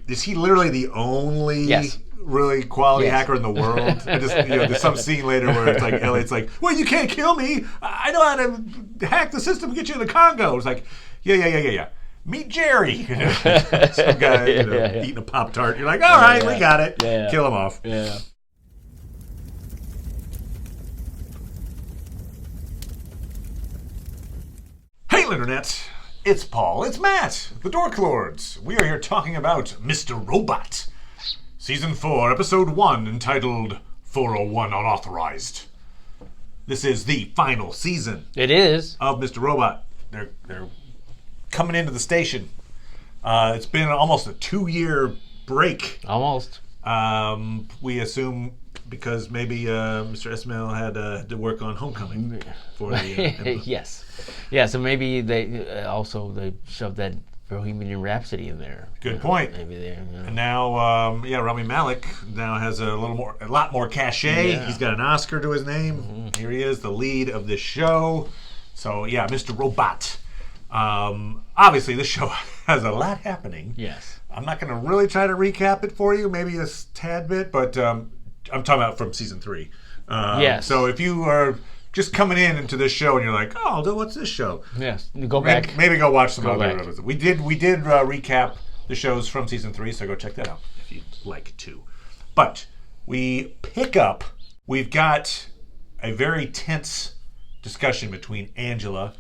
Is he literally the only Yes. really quality Yes. hacker in the world? And just, there's some scene later where it's like Elliot's like, well, you can't kill me. I know how to hack the system and get you in the Congo. It's like, yeah. Meet Jerry. Some guy eating a Pop-Tart. You're like, all right, we got it. Yeah. Kill him off. Yeah. Hey, Internet. It's Paul. It's Matt. The Dork Lords. We are here talking about Mr. Robot. Season 4, Episode 1, entitled 401 Unauthorized. This is the final season. It is. Of Mr. Robot. They're coming into the station. It's been almost a 2-year break. Almost. We assume because maybe Mr. Esmail had to work on Homecoming for the Yes. Yeah, so maybe they shoved that Bohemian Rhapsody in there. Good point. Maybe there. And now, Rami Malek now has a lot more cachet. Yeah. He's got an Oscar to his name. Mm-hmm. Here he is, the lead of this show. So yeah, Mr. Robot. Obviously, this show has a lot happening. Yes. I'm not going to really try to recap it for you, maybe a tad bit, but I'm talking about from season 3. Yes. So if you are just coming into this show and you're like, oh, what's this show? Yes. Go back. Maybe go watch some other back. episodes. We did recap the shows from season 3, so go check that out if you'd like to. But we pick up. We've got a very tense discussion between Angela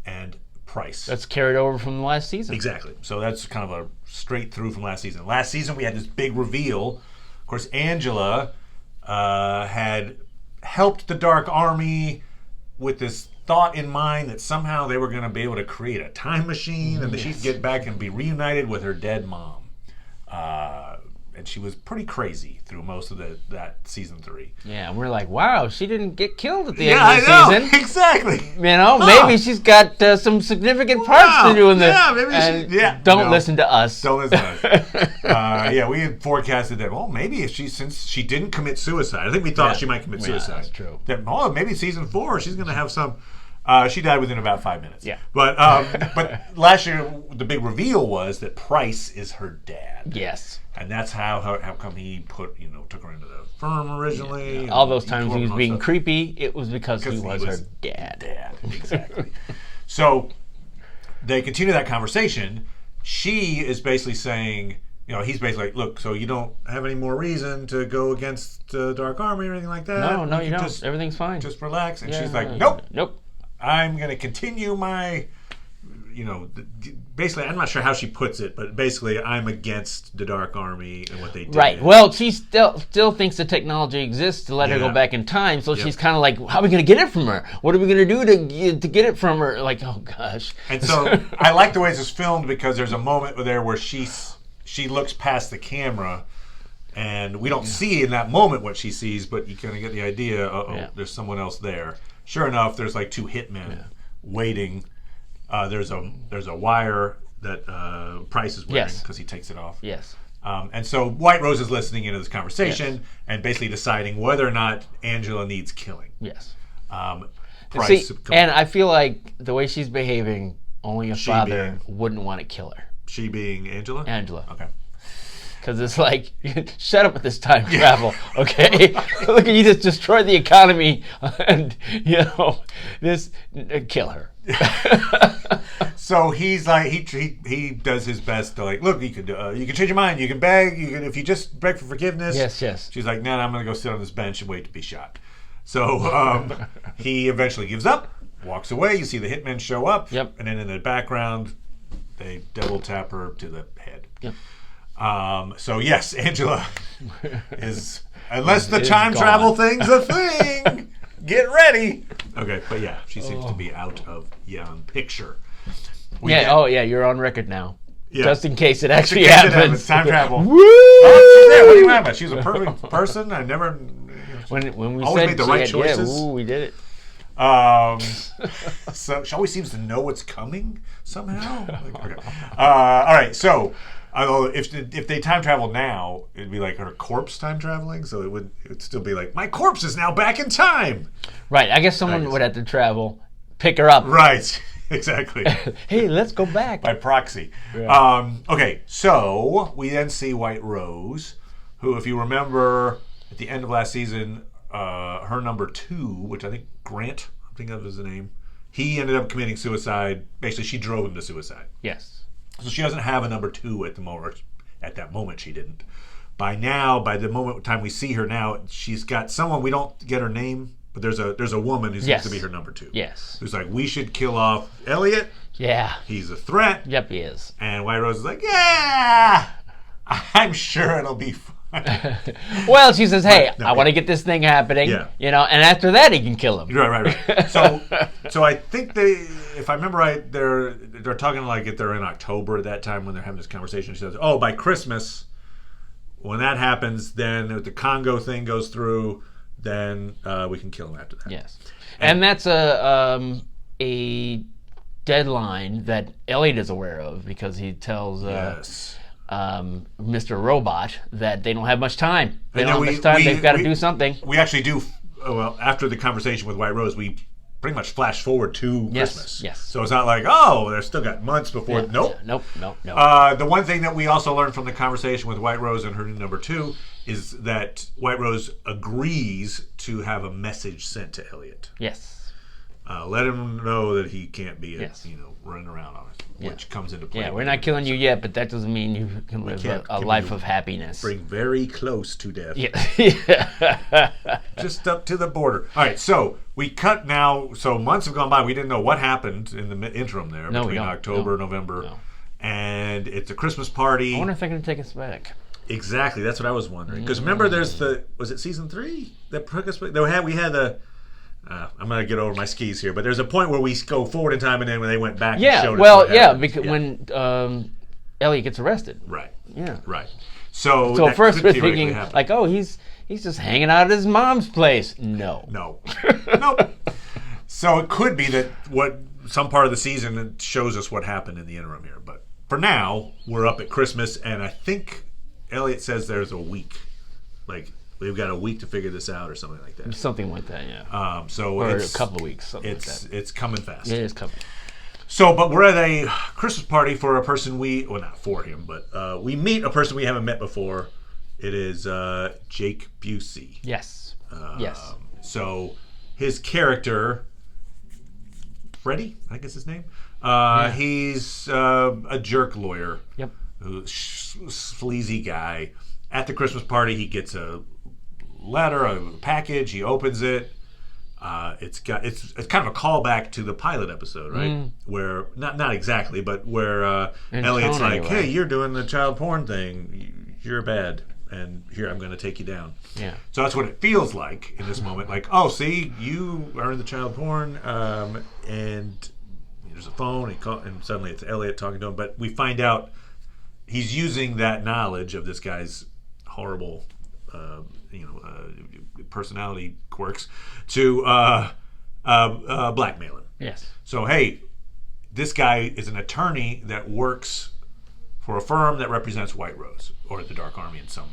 and Price. That's carried over from the last season. Exactly. So that's kind of a straight through from last season. Last season we had this big reveal. Of course, Angela had helped the Dark Army with this thought in mind that somehow they were going to be able to create a time machine and that she'd get back and be reunited with her dead mom. And she was pretty crazy through most of that season 3. Yeah, and we're like, wow, she didn't get killed at the Yeah, end of the I know. season. Exactly. Maybe she's got some significant parts to do in this. Yeah, maybe Don't listen to us. Don't listen to us. We had forecasted that, maybe if since she didn't commit suicide, I think we thought she might commit suicide. That's true. That, maybe season 4, she's going to have some. She died within about 5 minutes. Yeah. But last year, the big reveal was that Price is her dad. Yes. And that's how come he took her into the firm originally. Yeah. All those times he was being creepy, it was because he was her dad. Dad, exactly. So they continue that conversation. She is basically saying, he's basically like, look, so you don't have any more reason to go against the Dark Army or anything like that. No, you don't. Everything's fine. Just relax. And she's like, nope. I'm going to continue my, basically, I'm not sure how she puts it, but basically, I'm against the Dark Army and what they did. Right. Well, she still thinks the technology exists to let her go back in time, so she's kind of like, how are we going to get it from her? What are we going to do to get it from her? Like, oh, gosh. And so I like the way this is filmed because there's a moment there where she looks past the camera, and we don't see in that moment what she sees, but you kind of get the idea, there's someone else there. Sure enough, there's like 2 hitmen waiting. There's a wire that Price is wearing because he takes it off. Yes. And so White Rose is listening into this conversation and basically deciding whether or not Angela needs killing. Yes. Price. And I feel like the way she's behaving, only a father wouldn't want to kill her. She being Angela? Angela. Okay. Because it's like, shut up with this time travel, okay? Look, you just destroyed the economy, and kill her. So he's like, he does his best to look, you can change your mind, you can beg, if you just beg for forgiveness. Yes. She's like, nah, I'm gonna go sit on this bench and wait to be shot. So he eventually gives up, walks away. You see the hitmen show up, and then in the background, they double tap her to the head. Yep. So yes, Angela is, unless the time travel thing's a thing, get ready. Okay, but yeah, she seems to be out of picture. You're on record now. Yeah. Just in case it actually happens. Time travel. Woo! What do you have? She's a perfect person. I never. When we always said made the right choices. we did it. So she always seems to know what's coming somehow. Okay. All right. So, if they time travel now, it'd be like her corpse time traveling. So it would still be like, my corpse is now back in time. Right. I guess someone would have to travel, pick her up, right, Exactly. Hey, let's go back. By proxy. Yeah. Okay, so we then see White Rose, who, if you remember, at the end of last season, her number 2, which I think Grant, I think that was his name, he ended up committing suicide. Basically, she drove him to suicide. Yes. So she doesn't have a number 2 at the moment. At that moment, she didn't. By the time we see her now, she's got someone, we don't get her name, but there's a woman who seems to be her number 2. Yes. Who's like, we should kill off Elliot. Yeah. He's a threat. Yep, he is. And White Rose is like, yeah, I'm sure it'll be fine. Well, she says, hey, I want to get this thing happening. Yeah. And after that he can kill him. Right. So I think if I remember right, they're talking like if they're in October at that time when they're having this conversation. She says, oh, by Christmas, when that happens, then if the Congo thing goes through, then we can kill him after that. Yes. And that's a deadline that Elliot is aware of because he tells Mr. Robot that they don't have much time. They've got to do something. We actually do, after the conversation with White Rose, we pretty much flash forward to Christmas. Yes. So it's not like, oh, they've still got months before. Yeah. Nope. Nope. The one thing that we also learned from the conversation with White Rose and her new number 2 is that White Rose agrees to have a message sent to Elliot. Yes. Let him know that he can't be running around on it, which comes into play. Yeah, we're not killing you yet, but that doesn't mean you can live a life of happiness. Bring very close to death. Yeah. Just up to the border. All right, so we cut now. So months have gone by. We didn't know what happened in the interim there between October, November, and it's a Christmas party. I wonder if they're going to take us back. Exactly, that's what I was wondering. Because remember, was it season 3 that took us back? We had the. I'm going to get over my skis here, but there's a point where we go forward in time, and then when they went back, and showed us because when Elliot gets arrested, right, yeah, right. So at first we're thinking like, oh, he's just hanging out at his mom's place. No. Nope. So it could be that some part of the season shows us what happened in the interim here, but for now we're up at Christmas, and I think Elliot says there's a week, like. We've got a week to figure this out, or something like that. Something like that, yeah. Or it's a couple of weeks. It's coming fast. It is coming. So, but we're at a Christmas party for a person not for him, but we meet a person we haven't met before. It is Jake Busey. Yes. Yes. So his character, Freddie, I think is his name. He's a jerk lawyer. Yep. Sleazy guy. At the Christmas party, he gets a letter, a package. He opens it. It's kind of a callback to the pilot episode, right? Where not exactly, but where Elliot's like, "Hey, you're doing the child porn thing. You're bad, and here I'm going to take you down." Yeah. So that's what it feels like in this moment. Like, oh, see, you are in the child porn, and there's a phone, and suddenly it's Elliot talking to him. But we find out he's using that knowledge of this guy's horrible, personality quirks to blackmail him. Yes. So, hey, this guy is an attorney that works for a firm that represents White Rose or the Dark Army in some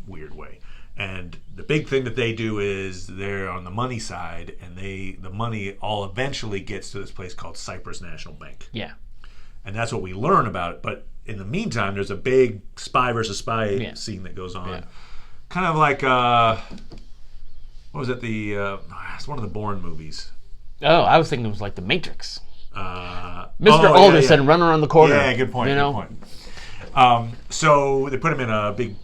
weird way. And the big thing that they do is they're on the money side, and the money all eventually gets to this place called Cyprus National Bank. Yeah. And that's what we learn about it. But in the meantime, there's a big spy versus spy scene that goes on. Yeah. Kind of like, what was it? It's one of the Bourne movies. Oh, I was thinking it was like The Matrix. Mr. Alderson running around the corner. Yeah, good point. Good point. So they put him in a big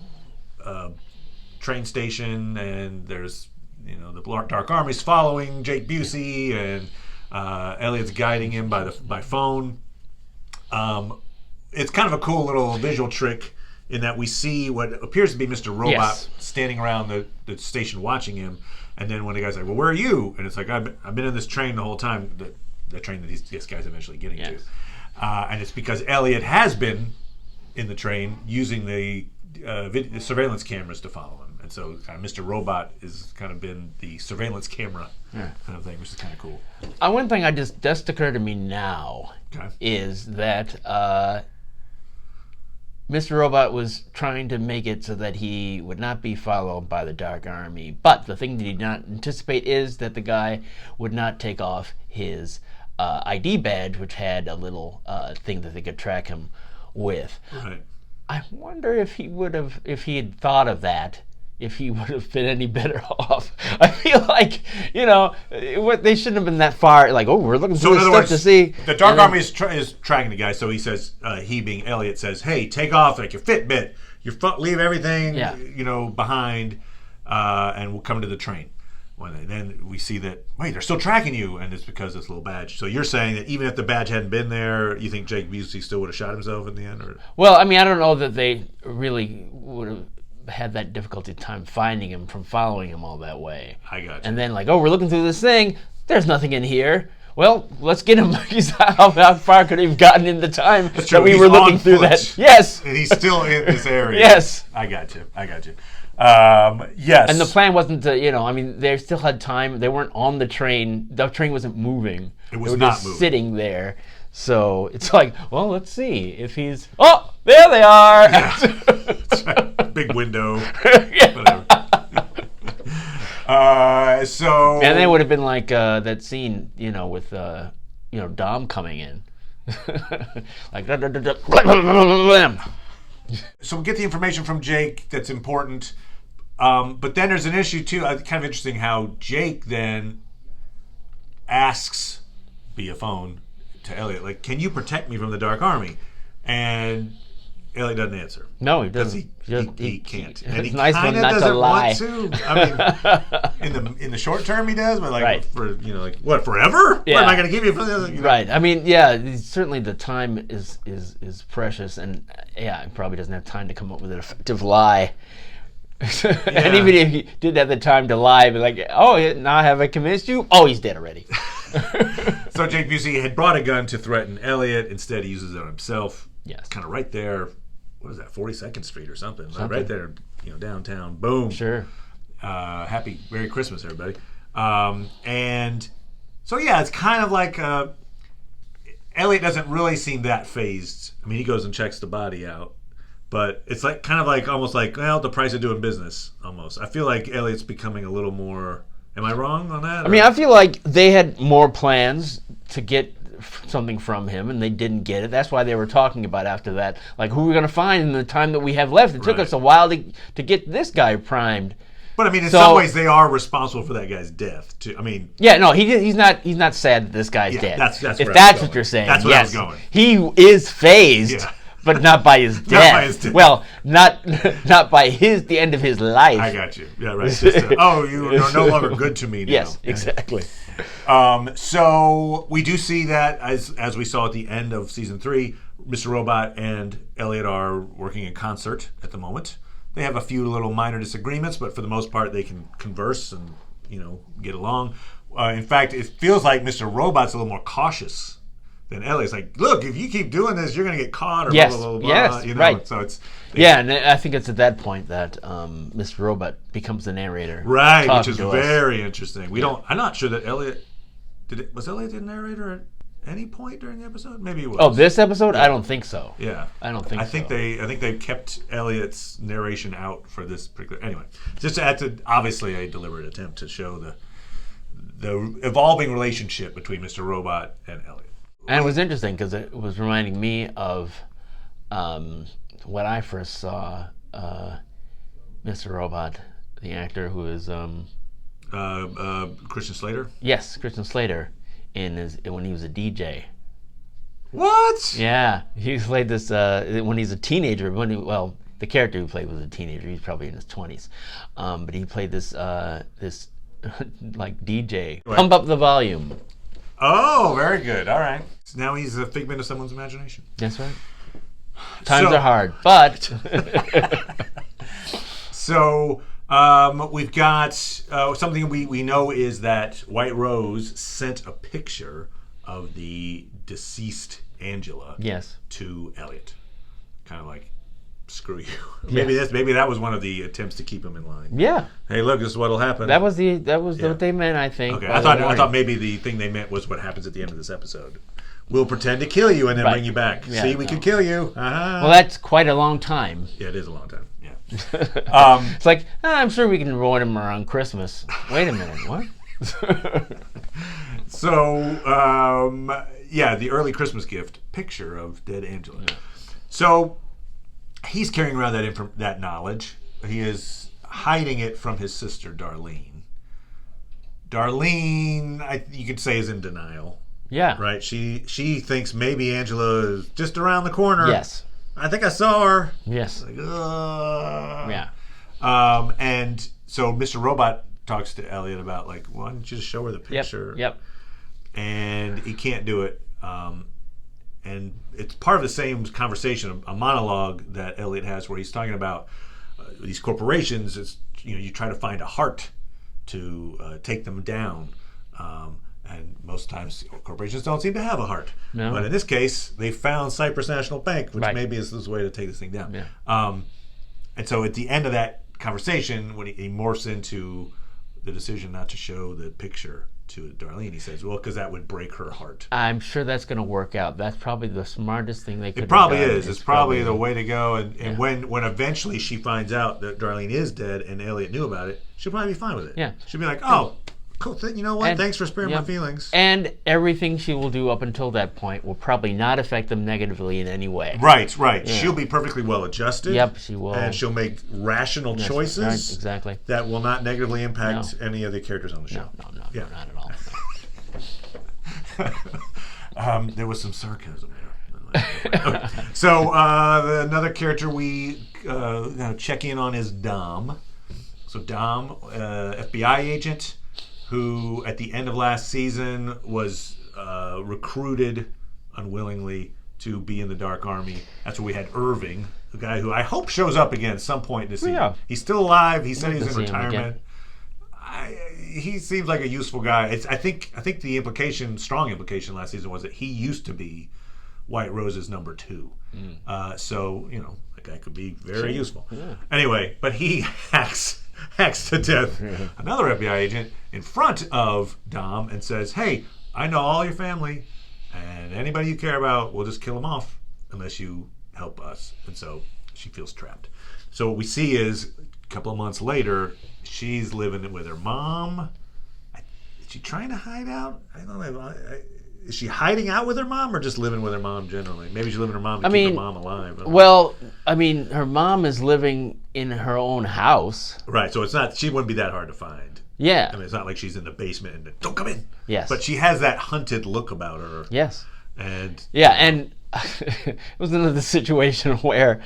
train station, and there's the Dark Army's following Jake Busey, and Elliot's guiding him by phone. It's kind of a cool little visual trick in that we see what appears to be Mr. Robot standing around the station watching him, and then when the guy's like, "Well, where are you?" and it's like, "I've been in this train the whole time." The train that this guy's eventually getting to, and it's because Elliot has been in the train using the surveillance cameras to follow him, and so Mr. Robot has kind of been the surveillance camera kind of thing, which is kind of cool. One thing just occurred to me now is that Mr. Robot was trying to make it so that he would not be followed by the Dark Army, but the thing that he did not anticipate is that the guy would not take off his ID badge, which had a little thing that they could track him with. Right. I wonder if he had thought of that, if he would have been any better off. I feel like, they shouldn't have been that far. Like, we're looking for this stuff to see. The Dark Army is tracking the guy. So he says, he being Elliot says, "Hey, take off like your Fitbit. Leave everything, behind, and we'll come to the train." Then we see that, wait, they're still tracking you, and it's because of this little badge. So you're saying that even if the badge hadn't been there, you think Jake Busey still would have shot himself in the end? Or? Well, I mean, I don't know that they really would have had that difficulty time finding him from following him all that way. I got you. And then we're looking through this thing. There's nothing in here. Well, let's get him. How far could he have gotten in the time that we were looking through that? Yes. And he's still in this area. Yes. I got you. Yes. And the plan wasn't to, they still had time. They weren't on the train. The train wasn't moving. It was they were not just moving. Sitting there. So it's like, well, let's see if he's. Oh, there they are. Yeah. That's right. Big window. Yeah. Whatever. And they would have been like that scene, with Dom coming in, like. So we get the information from Jake that's important, but then there's an issue too. Kind of interesting how Jake then asks via phone to Elliot, like, "Can you protect me from the Dark Army?" And Elliot doesn't answer. No, he doesn't. He can't. And it's he nice kind one of not doesn't to lie. want to. I mean, in the short term he does, but right. for what, forever? Yeah. What am I going to give you for this? Right. I mean, yeah. Certainly, the time is precious, and he probably doesn't have time to come up with an effective lie. And even if he did have the time to lie, be like, "Oh, now have I convinced you? Oh, he's dead already." So Jake Busey had brought a gun to threaten Elliot. Instead, he uses it on himself. Yes. Kind of right there. What is that? 42nd Street or something? Right there, downtown. Boom. Sure. Happy Merry Christmas, everybody. And so it's kind of like Elliot doesn't really seem that phased. I mean, he goes and checks the body out, but it's almost like, well, the price of doing business. Almost. I feel like Elliot's becoming a little more. Am I wrong on that? I mean, I feel like they had more plans to get something from him, and they didn't get it. That's why they were talking about after that, like, who we're going to find in the time that we have left. It took us a while to get this guy primed. But I mean, in some ways, they are responsible for that guy's death too. I mean, he's not sad that this guy's dead. That's if that's what you're saying. That's where I was going. He is phazed. But not by his death. Not by his death. Well, not by the end of his life. I got you. Yeah, right. Just, you are no longer good to me now. Yes, exactly. So we do see that, as we saw at the end of season 3, Mr. Robot and Elliot are working in concert at the moment. They have a few little minor disagreements, but for the most part, they can converse and get along. In fact, it feels like Mr. Robot's a little more cautious than Elliot's. Like, look, if you keep doing this, you're going to get caught, or blah, blah, blah, blah. Yes, right. So it's... and I think it's at that point that Mr. Robot becomes the narrator. Right, which is very interesting. I'm not sure that Elliot... Was Elliot the narrator at any point during the episode? Maybe he was. Oh, this episode? Yeah. I don't think so. Yeah. I don't think so. I think they kept Elliot's narration out for this particular... Anyway, just obviously a deliberate attempt to show the evolving relationship between Mr. Robot and Elliot. And it was interesting because it was reminding me of when I first saw Mr. Robot, the actor who is Christian Slater. Yes, Christian Slater, when he was a DJ. What? Yeah, he played this when he's a teenager. The character he played was a teenager. He's probably in his 20s, but he played this like DJ. Right. Pump up the volume. Oh, very good. All right. So now he's a figment of someone's imagination. That's right. Times are hard, but... So we've got something we know is that White Rose sent a picture of the deceased Angela to Elliot. Kind of like, screw you. Maybe that was one of the attempts to keep him in line. Yeah. Hey, look, this is what'll happen. That was what they meant, I think. Okay, I thought maybe the thing they meant was what happens at the end of this episode. We'll pretend to kill you and then bring you back. Yeah, see, we could kill you. Uh-huh. Well, that's quite a long time. Yeah, it is a long time. Yeah. It's like, I'm sure we can ruin him around Christmas. Wait a minute, what? So, the early Christmas gift picture of dead Angela. Yeah. So he's carrying around that knowledge. He is hiding it from his sister Darlene. Darlene, you could say, is in denial. Yeah. Right? She thinks maybe Angela is just around the corner. Yes. I think I saw her. Yes. Like, ugh. Yeah. And so Mr. Robot talks to Elliot about, like, why don't you just show her the picture? Yep. And he can't do it. And it's part of the same conversation, a monologue that Elliot has, where he's talking about these corporations. It's, you try to find a heart to take them down. And most times corporations don't seem to have a heart. No. But in this case, they found Cyprus National Bank, which Right. maybe is the way to take this thing down. Yeah. And so at the end of that conversation, when he morphs into the decision not to show the picture to Darlene, he says, well, because that would break her heart. I'm sure that's going to work out. That's probably the smartest thing they could It probably have done. is. It's probably the way to go. And Yeah. when eventually she finds out that Darlene is dead and Elliot knew about it, she'll probably be fine with it. Yeah. She'll be like, oh, cool. You know what? And- Thanks for sparing yeah. my feelings. And everything she will do up until that point will probably not affect them negatively in any way. Right. Yeah. She'll be perfectly well adjusted. Yep, she will. And she'll make rational That's choices right, exactly. that will not negatively impact any of the characters on the show. No, Yeah. not at all. There was some sarcasm there. Okay. So another character we check in on is Dom. So Dom, FBI agent, who at the end of last season was recruited unwillingly to be in the Dark Army. That's where we had Irving, a guy who I hope shows up again at some point this season. Yeah. He's still alive. He said We'd he's like in to see him retirement. He seems like a useful guy. I think the strong implication last season was that he used to be White Rose's number 2. So that guy could be very useful. Yeah. Anyway, but he hacks to death another FBI agent in front of Dom and says, "Hey, I know all your family, and anybody you care about, we'll just kill them off unless you help us." And so she feels trapped. So what we see is a couple of months later, she's living with her mom. Is she trying to hide out? I don't know. Is she hiding out with her mom or just living with her mom generally? Maybe she's living with her mom to keep her mom alive. Well, I mean, her mom is living in her own house. Right, so she wouldn't be that hard to find. Yeah. I mean, it's not like she's in the basement and don't come in. Yes. But she has that hunted look about her. Yes. And it was another situation where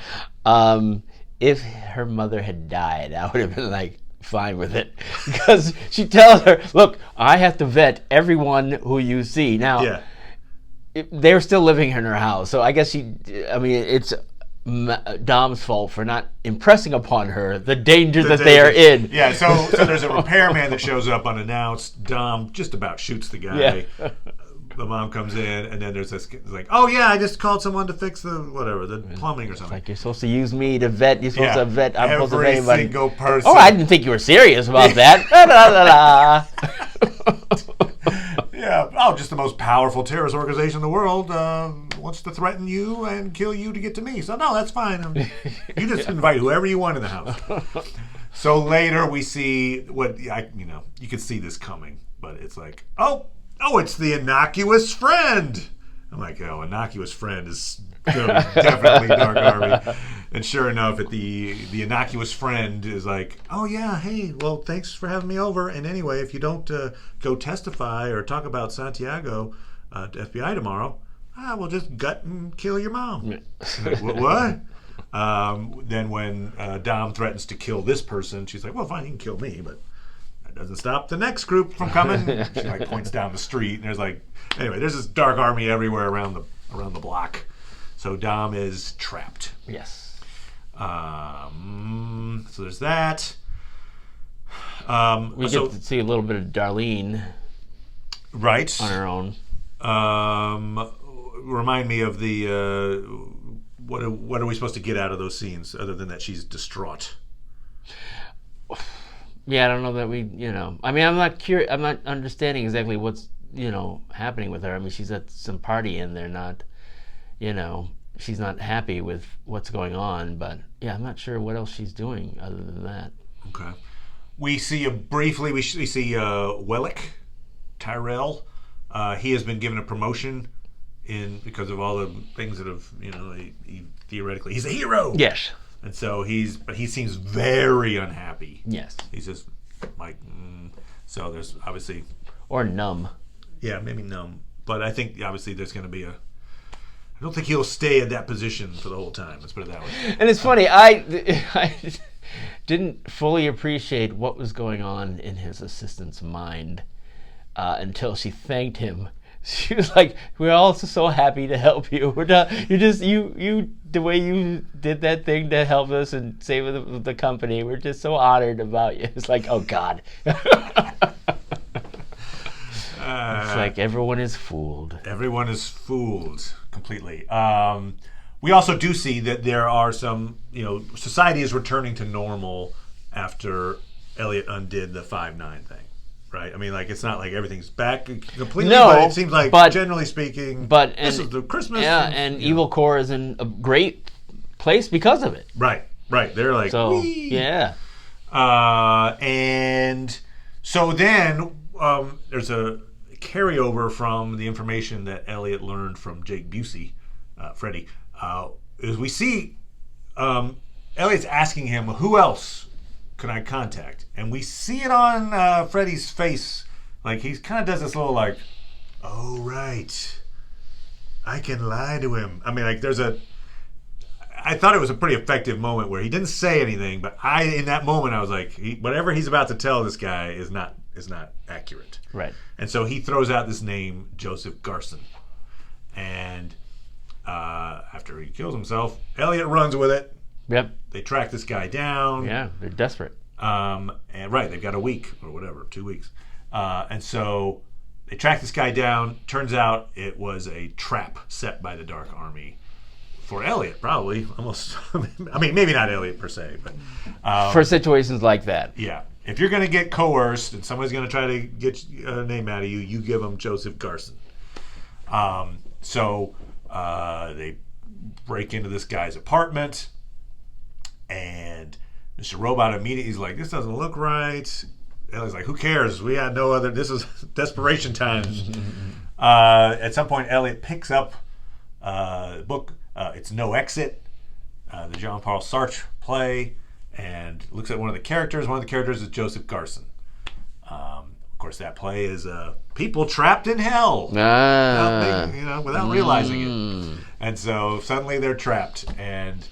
if her mother had died, I would have been like, fine with it, because she tells her, look, I have to vet everyone who you see. Now, they're still living in her house, so I guess it's Dom's fault for not impressing upon her the danger that they are in. Yeah, so there's a repairman that shows up unannounced. Dom just about shoots the guy. Yeah. The mom comes in, and then there's this like, oh yeah, I just called someone to fix the plumbing or something. Like, you're supposed to use me to vet. You're supposed to vet. I'm supposed to vet anybody. Every single person. Oh, I didn't think you were serious about that. Yeah. Oh, just the most powerful terrorist organization in the world wants to threaten you and kill you to get to me. So no, that's fine. You just invite whoever you want in the house. So later we see you could see this coming, but it's like, oh, it's the innocuous friend. I'm like, oh, innocuous friend is definitely Dark Army. And sure enough, the innocuous friend is like, oh yeah, hey, well, thanks for having me over. And anyway, if you don't go testify or talk about Santiago to FBI tomorrow, we'll just gut and kill your mom. Like, what? Then when Dom threatens to kill this person, she's like, well, fine, you can kill me, but that doesn't stop the next group from coming. She points down the street, and there's this Dark Army everywhere around the block. So Dom is trapped. Yes. So there's that. We get to see a little bit of Darlene. Right. On her own. Remind me of the what are we supposed to get out of those scenes other than that she's distraught? Yeah, I don't know that I'm not curious. I'm not understanding exactly what's happening with her. I mean, she's at some party and they're not, she's not happy with what's going on. But yeah, I'm not sure what else she's doing other than that. Okay. We see briefly. We see Wellick, Tyrell. He has been given a promotion because of all the things that have he theoretically he's a hero. Yes. And so he seems very unhappy. Yes. He's just like so. There's obviously or numb. Yeah, maybe numb. But I think obviously there's going to be I don't think he'll stay in that position for the whole time. Let's put it that way. And it's funny, I didn't fully appreciate what was going on in his assistant's mind until she thanked him. She was like, "We're all so happy to help you. We're not. You the way you did that thing to help us and save the company. We're just so honored about you." It's like, oh God. It's like everyone is fooled. Everyone is fooled completely. We also do see that there are some, society is returning to normal after Elliot undid the 5-9 thing, right? I mean, like it's not like everything's back completely, but it seems like generally speaking, this is the Christmas. Yeah, and Evil Core is in a great place because of it. Right. They're like, so, wee. Yeah. And so then there's a carryover from the information that Elliot learned from Jake Busey, Freddy, is we see Elliot's asking him, who else can I contact? And we see it on Freddy's face. Like he kind of does this little like, oh, right. I can lie to him. I mean, like I thought it was a pretty effective moment where he didn't say anything, but in that moment I was like, whatever he's about to tell this guy is not accurate. Right. And so he throws out this name, Joseph Garson. And after he kills himself, Elliot runs with it. Yep. They track this guy down. Yeah, they're desperate. And they've got a week or whatever, 2 weeks. And so they track this guy down. Turns out it was a trap set by the Dark Army for Elliot, probably. Almost. I mean, maybe not Elliot per se, but for situations like that. Yeah. If you're going to get coerced and somebody's going to try to get a name out of you, you give them Joseph Garson. So they break into this guy's apartment, and Mr. Robot immediately is like, this doesn't look right. Ellie's like, who cares? We had no other. This is desperation times. At some point, Elliot picks up the book. It's No Exit, the Jean-Paul Sartre play, and looks at one of the characters. One of the characters is Joseph Garson. Of course, that play is people trapped in hell, without realizing it. And so suddenly they're trapped, and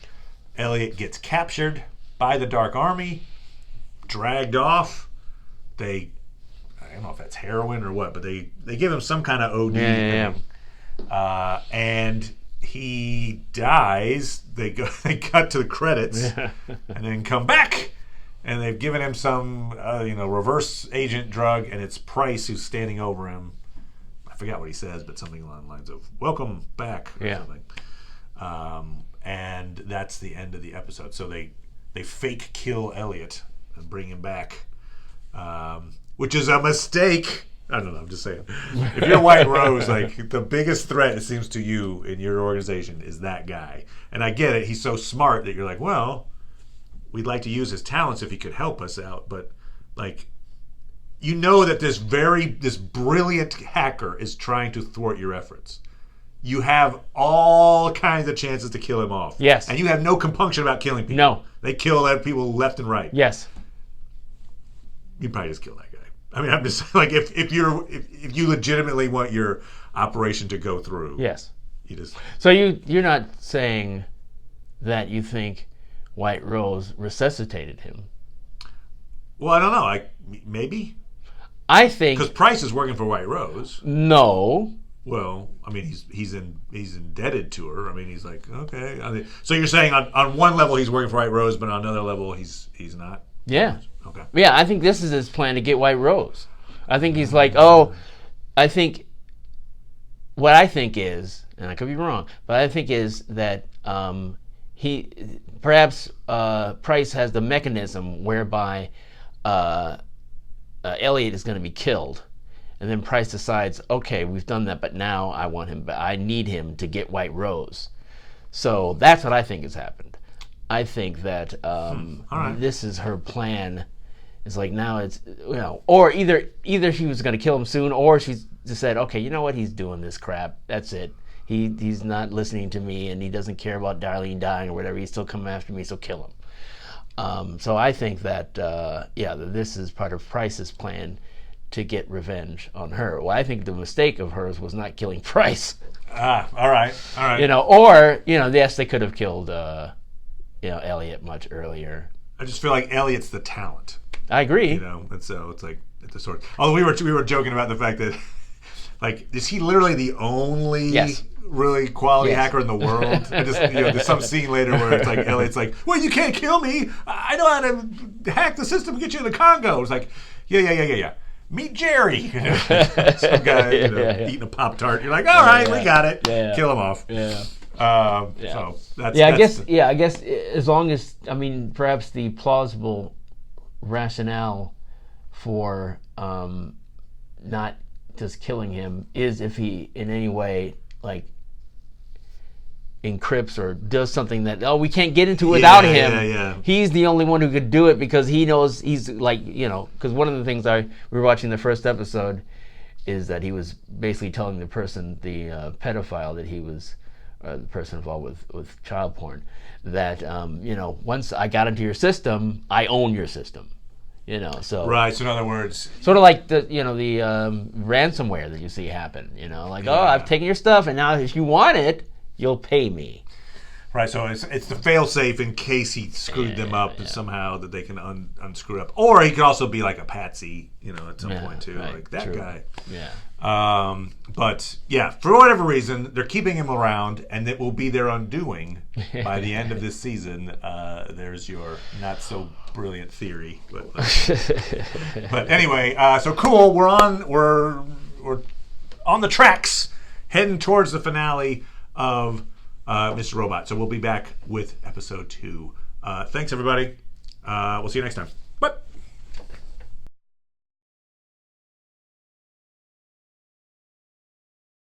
Elliot gets captured by the Dark Army, dragged off. I don't know if that's heroin or what, but they give him some kind of OD. And he dies. They cut to the credits and then come back, and they've given him some reverse agent drug, and it's Price who's standing over him. I forgot what he says, but something along the lines of "Welcome back" or something. And that's the end of the episode. So they fake kill Elliot and bring him back, which is a mistake. I don't know, I'm just saying. If you're White Rose, like, the biggest threat, it seems to you in your organization is that guy. And I get it, he's so smart that you're like, well, we'd like to use his talents if he could help us out. But, like, you know that this brilliant hacker is trying to thwart your efforts. You have all kinds of chances to kill him off. Yes. And you have no compunction about killing people. No. They kill people left and right. Yes. You'd probably just kill that guy. I mean, I'm just like, if you legitimately want your operation to go through, yes, you just. So you're not saying that you think White Rose resuscitated him? Well, I don't know. Maybe. I think because Price is working for White Rose. No. Well, I mean, he's indebted to her. I mean, he's like, okay. I mean, so you're saying on one level he's working for White Rose, but on another level he's not. Yeah. Okay. Yeah, I think this is his plan to get White Rose. I think he's like, I think what I think is, and I could be wrong, but I think is that he perhaps Price has the mechanism whereby Elliot is going to be killed, and then Price decides, okay, we've done that, but now I want him. I need him to get White Rose. So that's what I think has happened. I think that this is her plan, It's like now it's or either she was going to kill him soon, or she just said, okay, you know what, he's doing this crap. That's it. He's not listening to me, and he doesn't care about Darlene dying or whatever. He's still coming after me, so kill him. So I think that that this is part of Price's plan to get revenge on her. Well, I think the mistake of hers was not killing Price. All right. Yes, they could have killed Elliot much earlier. I just feel like Elliot's the talent. I agree. And so it's like it's a sort. Although we were joking about the fact that, like, is he literally the only really quality hacker in the world? I just there's some scene later where it's like Elliot's like, well, you can't kill me. I know how to hack the system and get you in the Congo. It's like, yeah. Meet Jerry. Some guy eating a Pop-Tart. You're like, all right, we got it. Yeah. Kill him off. Yeah. So that's I guess as long as perhaps the plausible rationale for not just killing him is if he in any way like encrypts or does something that we can't get into without him. Yeah. He's the only one who could do it because he knows he's like because one of the things we were watching the first episode is that he was basically telling the person, the pedophile that he was the person involved with child porn, that once I got into your system, I own your system. So right. So in other words, sort of like the ransomware that you see happen. I've taken your stuff, and now if you want it, you'll pay me. Right. So it's the fail-safe in case he screwed them up somehow that they can unscrew up, or he could also be like a patsy, at some point too, right, like that true. guy. Yeah. But for whatever reason, they're keeping him around, and it will be their undoing by the end of this season. There's your not so brilliant theory, but anyway, so cool. We're on the tracks, heading towards the finale of Mr. Robot. So we'll be back with episode 2. Thanks everybody. We'll see you next time.